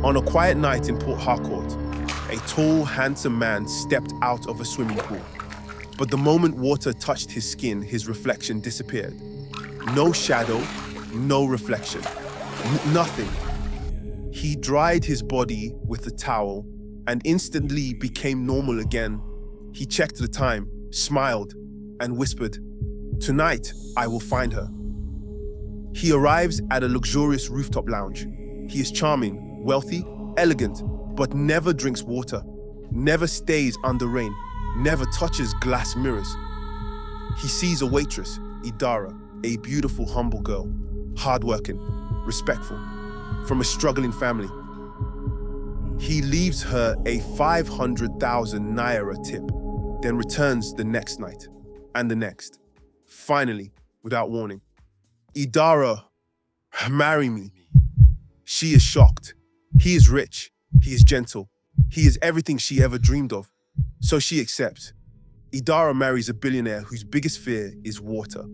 On a quiet night in Port Harcourt, a tall, handsome man stepped out of a swimming pool. But the moment water touched his skin, his reflection disappeared. No shadow, no reflection, nothing. He dried his body with a towel and instantly became normal again. He checked the time, smiled, and whispered, "Tonight, I will find her." He arrives at a luxurious rooftop lounge. He is charming, wealthy, elegant, but never drinks water, never stays under rain, never touches glass mirrors. He sees a waitress, Idara, a beautiful, humble girl, hardworking, respectful, from a struggling family. He leaves her a 500,000 naira tip, then returns the next night, and the next. Finally, without warning, "Idara, marry me." She is shocked. He is rich, he is gentle, he is everything she ever dreamed of. So she accepts. Idara marries a billionaire whose biggest fear is water.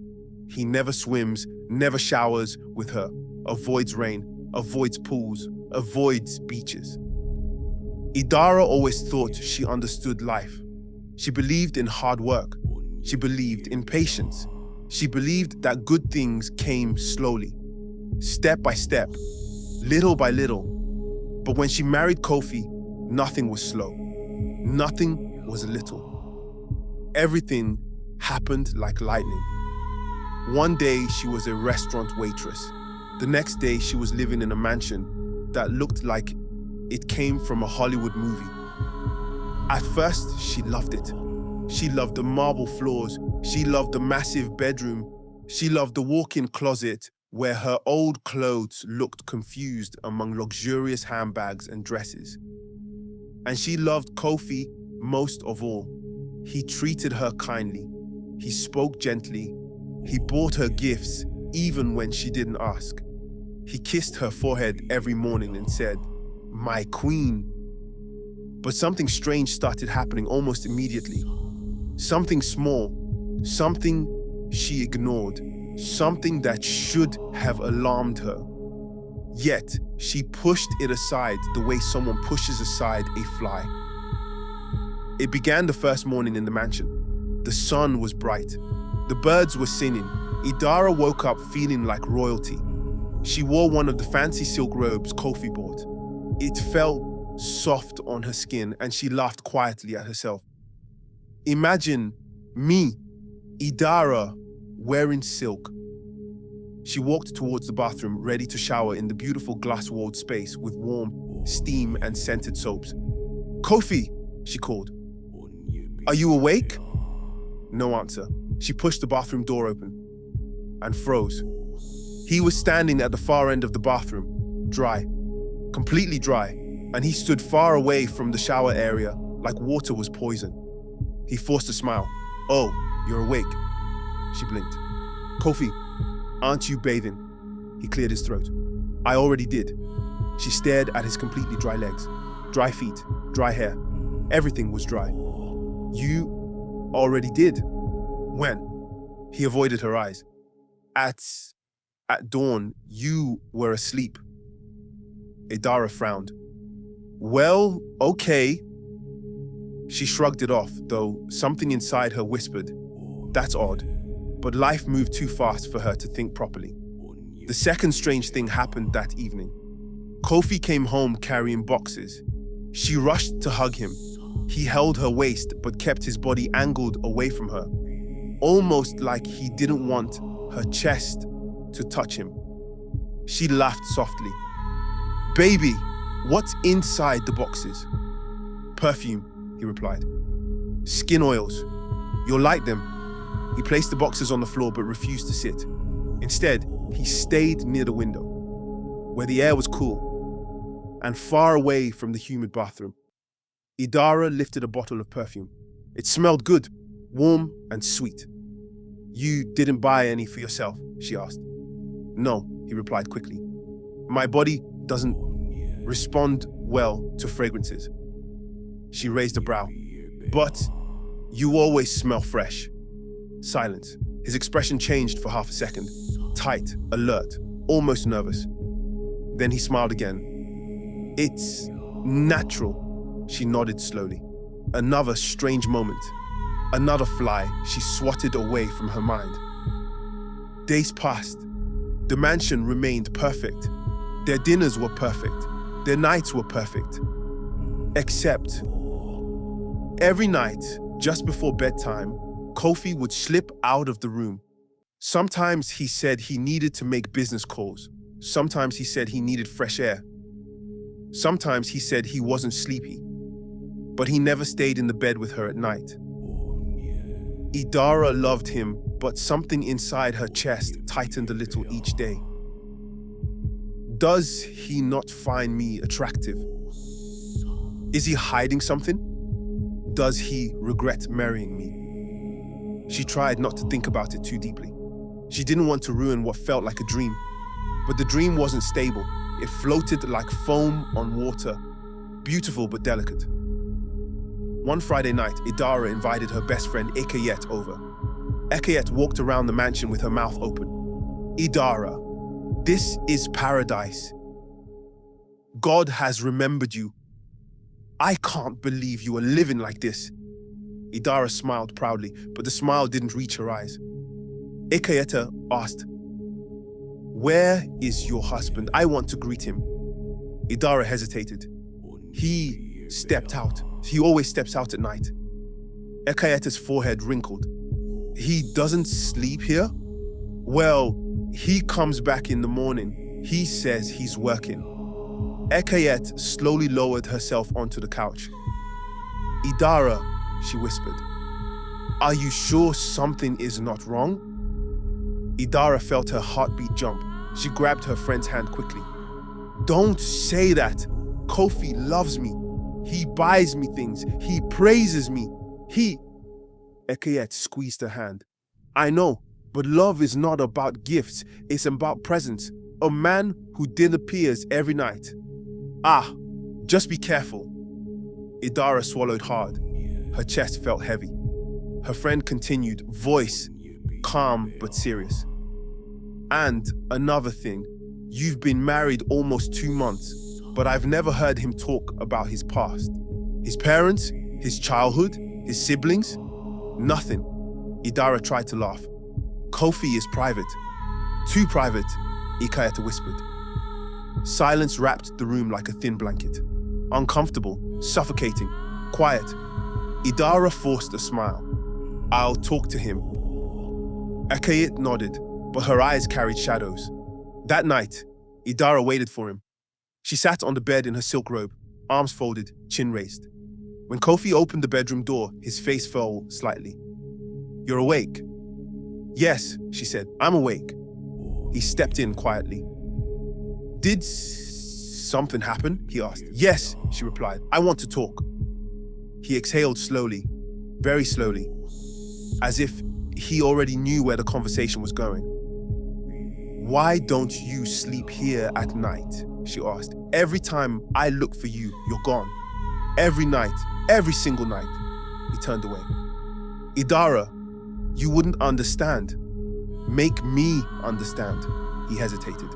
He never swims, never showers with her, avoids rain, avoids pools, avoids beaches. Idara always thought she understood life. She believed in hard work. She believed in patience. She believed that good things came slowly, step by step, little by little. But when she married Kofi, nothing was slow. Nothing was little. Everything happened like lightning. One day she was a restaurant waitress. The next day she was living in a mansion that looked like it came from a Hollywood movie. At first, she loved it. She loved the marble floors. She loved the massive bedroom. She loved the walk-in closet where her old clothes looked confused among luxurious handbags and dresses. And she loved Kofi most of all. He treated her kindly. He spoke gently. He bought her gifts even when she didn't ask. He kissed her forehead every morning and said, "My queen." But something strange started happening almost immediately. Something small, something she ignored, something that should have alarmed her. Yet, she pushed it aside the way someone pushes aside a fly. It began the first morning in the mansion. The sun was bright. The birds were singing. Idara woke up feeling like royalty. She wore one of the fancy silk robes Kofi bought. It felt soft on her skin, and she laughed quietly at herself. Imagine me, Idara, wearing silk. She walked towards the bathroom, ready to shower in the beautiful glass-walled space with warm steam and scented soaps. "Kofi," she called. "Are you awake?" No answer. She pushed the bathroom door open and froze. He was standing at the far end of the bathroom, dry, completely dry, and he stood far away from the shower area like water was poison. He forced a smile. "Oh, you're awake." She blinked. "Kofi, aren't you bathing?" He cleared his throat. "I already did." She stared at his completely dry legs, dry feet, dry hair. Everything was dry. "You already did? When?" He avoided her eyes. At dawn, you were asleep." Idara frowned. "Well, okay." She shrugged it off, though something inside her whispered, "That's odd." But life moved too fast for her to think properly. The second strange thing happened that evening. Kofi came home carrying boxes. She rushed to hug him. He held her waist but kept his body angled away from her, almost like he didn't want her chest to touch him. She laughed softly. "Baby, what's inside the boxes?" "Perfume," he replied. "Skin oils. You'll like them." He placed the boxes on the floor but refused to sit. Instead, he stayed near the window, where the air was cool and far away from the humid bathroom. Idara lifted a bottle of perfume. It smelled good, warm and sweet. "You didn't buy any for yourself?" she asked. "No," he replied quickly. "My body doesn't respond well to fragrances." She raised a brow. "But you always smell fresh." Silence. His expression changed for half a second. Tight, alert, almost nervous. Then he smiled again. It's natural, she nodded slowly. Another strange moment. Another fly she swatted away from her mind. Days passed. The mansion remained perfect. Their dinners were perfect. Their nights were perfect. Except, every night, just before bedtime, Kofi would slip out of the room. Sometimes he said he needed to make business calls. Sometimes he said he needed fresh air. Sometimes he said he wasn't sleepy. But he never stayed in the bed with her at night. Idara loved him, but something inside her chest tightened a little each day. Does he not find me attractive? Is he hiding something? Does he regret marrying me? She tried not to think about it too deeply. She didn't want to ruin what felt like a dream. But the dream wasn't stable. It floated like foam on water, beautiful but delicate. One Friday night, Idara invited her best friend Ekayet over. Ekayet walked around the mansion with her mouth open. Idara, this is paradise. God has remembered you. I can't believe you are living like this. Idara smiled proudly, but the smile didn't reach her eyes. Ekayeta asked, "Where is your husband? I want to greet him." Idara hesitated. He stepped out. He always steps out at night. Ekayeta's forehead wrinkled. He doesn't sleep here? Well, he comes back in the morning. He says he's working. Ekayet slowly lowered herself onto the couch. Idara, she whispered, are you sure something is not wrong? Idara felt her heartbeat jump. She grabbed her friend's hand quickly. Don't say that. Kofi loves me. He buys me things. He praises me. Ekayet squeezed her hand. I know, but love is not about gifts. It's about presence. A man who disappears every night. Just be careful. Idara swallowed hard. Her chest felt heavy. Her friend continued, voice calm but serious. And another thing, you've been married almost 2 months, but I've never heard him talk about his past. His parents, his childhood, his siblings, nothing. Idara tried to laugh. Kofi is private. Too private, Ikayeta whispered. Silence wrapped the room like a thin blanket. Uncomfortable, suffocating, quiet. Idara forced a smile. I'll talk to him. Ekayet nodded, but her eyes carried shadows. That night, Idara waited for him. She sat on the bed in her silk robe, arms folded, chin raised. When Kofi opened the bedroom door, his face fell slightly. You're awake? Yes, she said, I'm awake. He stepped in quietly. Did something happen? He asked. Yes, she replied. I want to talk. He exhaled slowly, very slowly, as if he already knew where the conversation was going. Why don't you sleep here at night? She asked. Every time I look for you, you're gone. Every night, every single night. He turned away. Idara, you wouldn't understand. Make me understand. He hesitated.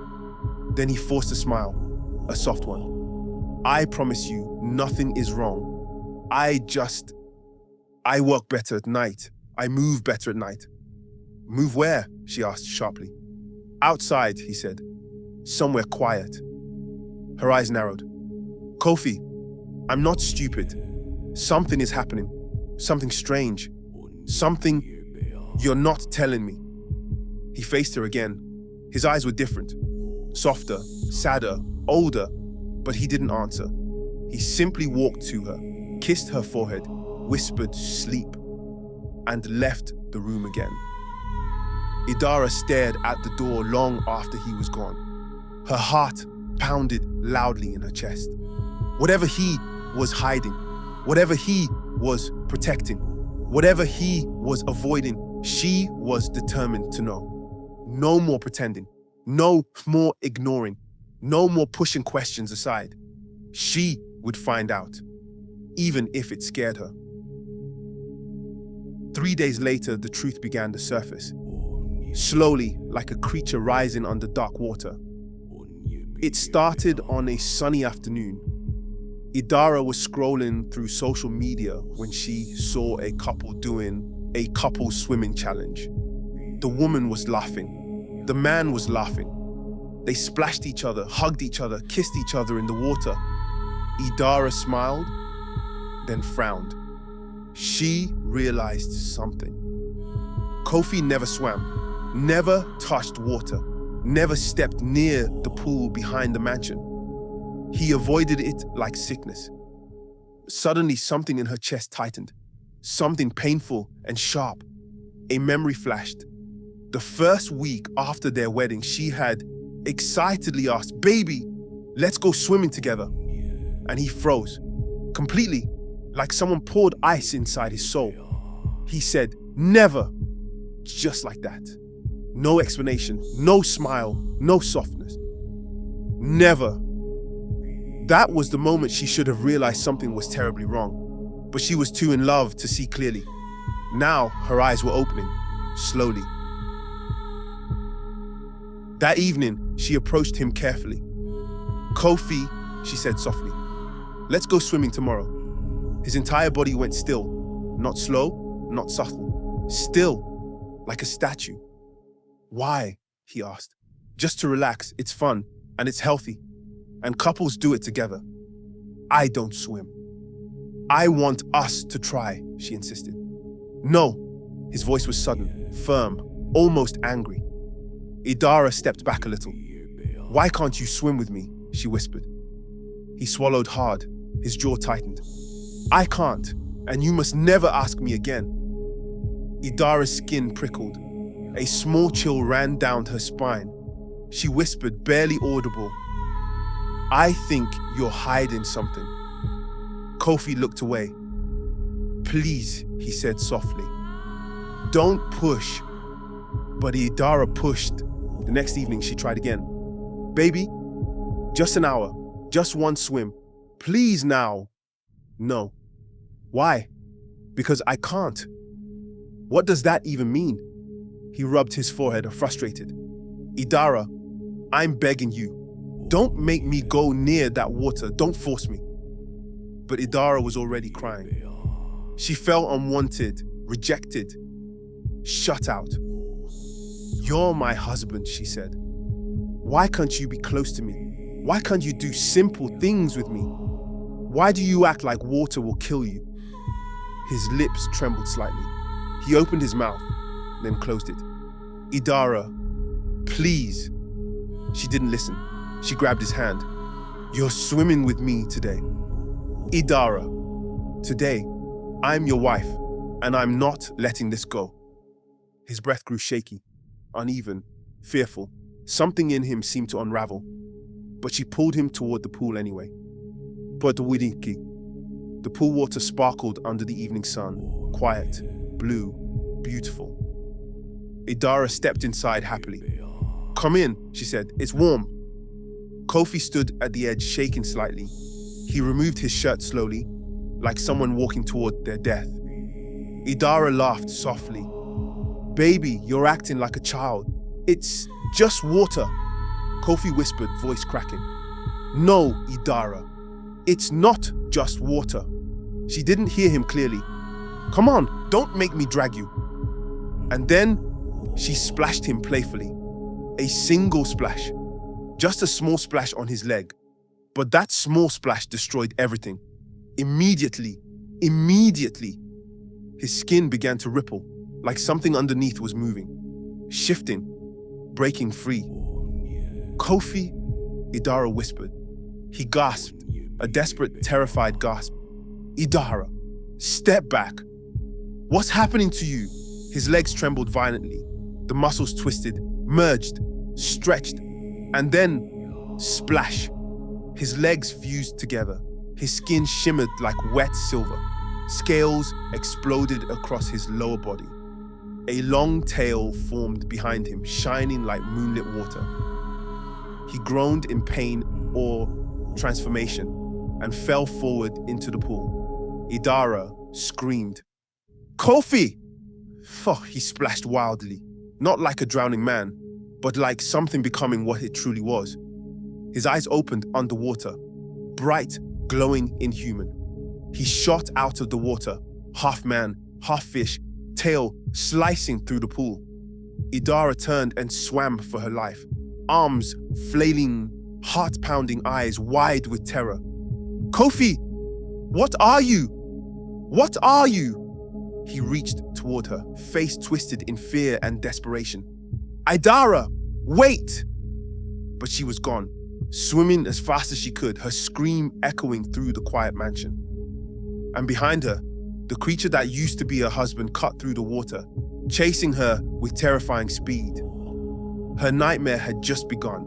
Then he forced a smile, a soft one. I promise you, nothing is wrong. I work better at night. I move better at night. Move where? She asked sharply. Outside, he said. Somewhere quiet. Her eyes narrowed. Kofi, I'm not stupid. Something is happening. Something strange. Something you're not telling me. He faced her again. His eyes were different. Softer, sadder, older, but he didn't answer. He simply walked to her, kissed her forehead, whispered sleep, and left the room again. Idara stared at the door long after he was gone. Her heart pounded loudly in her chest. Whatever he was hiding, whatever he was protecting, whatever he was avoiding, she was determined to know. No more pretending, no more ignoring, no more pushing questions aside. She would find out, even if it scared her. 3 days later, the truth began to surface. Slowly, like a creature rising under dark water. It started on a sunny afternoon. Idara was scrolling through social media when she saw a couple doing a couple swimming challenge. The woman was laughing. The man was laughing. They splashed each other, hugged each other, kissed each other in the water. Idara smiled, then frowned. She realized something. Kofi never swam, never touched water, never stepped near the pool behind the mansion. He avoided it like sickness. Suddenly, something in her chest tightened. Something painful and sharp. A memory flashed. The first week after their wedding, she had excitedly asked, "Baby, let's go swimming together." And he froze, completely, like someone poured ice inside his soul. He said, "Never," just like that. No explanation, no smile, no softness. Never. That was the moment she should have realized something was terribly wrong, but she was too in love to see clearly. Now her eyes were opening, slowly. That evening, she approached him carefully. "Kofi," she said softly, "let's go swimming tomorrow." His entire body went still, not slow, not subtle, still, like a statue. "Why?" he asked. "Just to relax, it's fun, and it's healthy. And couples do it together." "I don't swim." "I want us to try," she insisted. "No." His voice was sudden, firm, almost angry. Idara stepped back a little. "Why can't you swim with me?" she whispered. He swallowed hard, his jaw tightened. "I can't, and you must never ask me again." Idara's skin prickled. A small chill ran down her spine. She whispered, barely audible, "I think you're hiding something." Kofi looked away. "Please," he said softly. "Don't push." But Idara pushed. The next evening, she tried again. "Baby, just an hour, just one swim. Please now." "No." "Why?" "Because I can't." "What does that even mean?" He rubbed his forehead, frustrated. "Idara, I'm begging you. Don't make me go near that water. Don't force me." But Idara was already crying. She felt unwanted, rejected, shut out. "You're my husband," she said. "Why can't you be close to me? Why can't you do simple things with me? Why do you act like water will kill you?" His lips trembled slightly. He opened his mouth, then closed it. "Idara, please." She didn't listen. She grabbed his hand. "You're swimming with me today." "Idara, today, I'm your wife, and I'm not letting this go." His breath grew shaky, uneven, fearful. Something in him seemed to unravel. But she pulled him toward the pool anyway. The pool water sparkled under the evening sun, quiet, blue, beautiful. Idara stepped inside happily. "Come in," she said. "It's warm." Kofi stood at the edge, shaking slightly. He removed his shirt slowly, like someone walking toward their death. Idara laughed softly. "Baby, you're acting like a child. It's just water." Kofi whispered, voice cracking. "No, Idara, it's not just water." She didn't hear him clearly. "Come on, don't make me drag you." And then she splashed him playfully. A single splash. Just a small splash on his leg. But that small splash destroyed everything. Immediately, his skin began to ripple, like something underneath was moving, shifting, breaking free. "Kofi," Idara whispered. He gasped, a desperate, terrified gasp. "Idara, step back. What's happening to you?" His legs trembled violently. The muscles twisted, merged, stretched, and then splash. His legs fused together. His skin shimmered like wet silver. Scales exploded across his lower body. A long tail formed behind him, shining like moonlit water. He groaned in pain or transformation and fell forward into the pool. Idara screamed. "Kofi!" Oh, he splashed wildly, not like a drowning man, but like something becoming what it truly was. His eyes opened underwater, bright, glowing, inhuman. He shot out of the water, half man, half fish, tail slicing through the pool. Idara turned and swam for her life, arms flailing, heart-pounding eyes wide with terror. "Kofi, what are you? What are you?" He reached toward her, face twisted in fear and desperation. "Idara, wait!" But she was gone, swimming as fast as she could, her scream echoing through the quiet mansion. And behind her, the creature that used to be her husband cut through the water, chasing her with terrifying speed. Her nightmare had just begun,